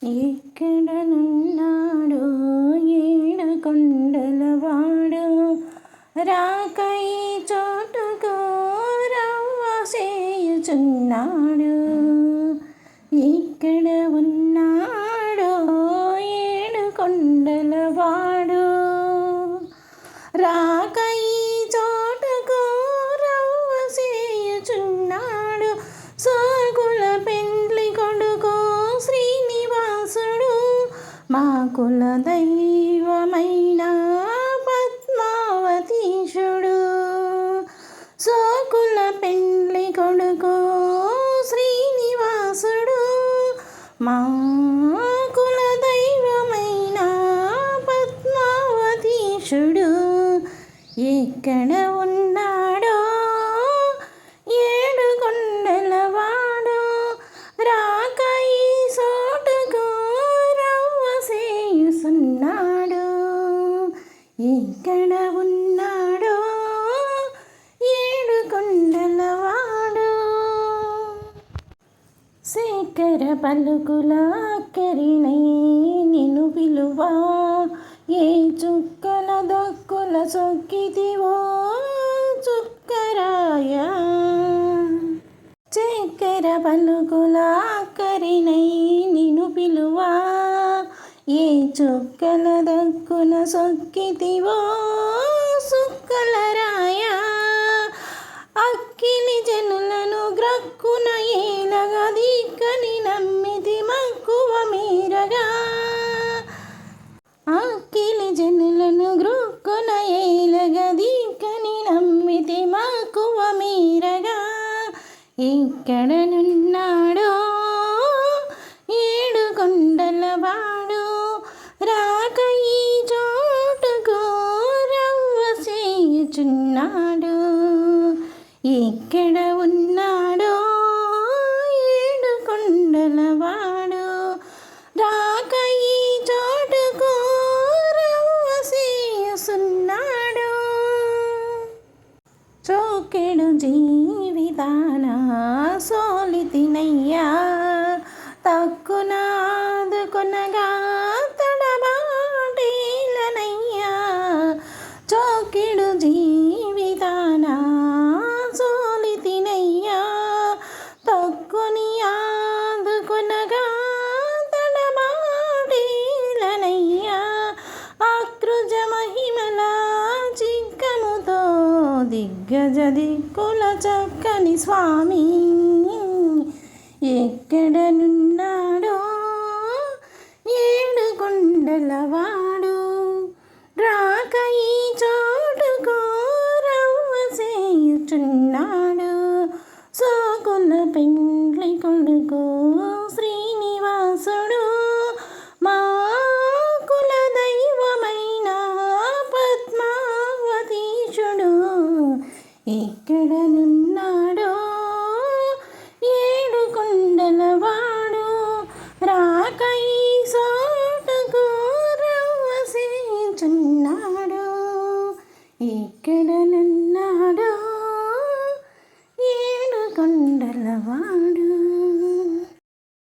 ఎక్కడనున్నాడో ఏడుకొండలవాడు రాకై చోటుకు రవ్వ చేయుచున్నాడు. ఇక్కడ ఉన్నాడో ఏడుకొండలవాడు రాకై చోటుకు రవ్వ చేయుచున్నాడు. సోకుల పెండ్లి కొడుకు శ్రీనివాసుడు మా కుల దైవమైన పద్మావతీశుడు. సోకుల పెండ్లి కొడుకు శ్రీనివాసుడు మా కుల దైవమైన పద్మావతీశుడు. ఎక్కడ ఉన్నాడో ఏడుకొండలవాడు రాకై చోటుకు రవ్వ చేయుచున్నాడు. ఎక్కడ ఉన్నాడో ఏడుకొండలవాడు. శేఖర పలుకుల అక్కరినై నిన్ను పిలువా ఏ చుక్కల దక్కుల సొక్కితివో చుక్కరాయ. చక్కెర పలుకుల అక్కరినై నిన్ను పిలువా ఏ చుక్కల దక్కున సొక్కితివో సుక్కలరాయ. అక్కిలి జనులను గ్రక్కున ఏలగా దిక్కని నమ్మితి మక్కువ మీరగా. అక్కిలి జనులను గ్రక్కున ఏలగా దిక్కని నమ్మితి మక్కువ మీరగా. ఎక్కడనున్నాడో ఏడుకొండలవాడు రాకై చోటుకు రవ్వ చేయుచున్నాడు. ఎక్కడ ఉన్నాడో ఏడుకొండలవాడు రాకై చోటుకు రవ్వ చేయుచున్నాడు. చోకెడు జీవితాన సోలితినయ్యా తక్కున ఆదుకొనగా తడబాటేలనయ్యా. చోకెడు జీవితాన సోలితినయ్యా తక్కుని ఆదుకొనగా తడబాటేలనయ్యా. ఆకృజ మహిమల చిక్కముతో దిగ్గజ దిక్కుల చక్కని స్వామి. ఎక్కడనున్నాడో ఏడుకొండలవాడు రాకై చోటుకు రవ్వ చేయుచున్నాడు. సోకుల పెండ్లి కొడుకు శ్రీనివాసుడు మా కుల దైవమైన పద్మావతీశుడు. ఎక్కడ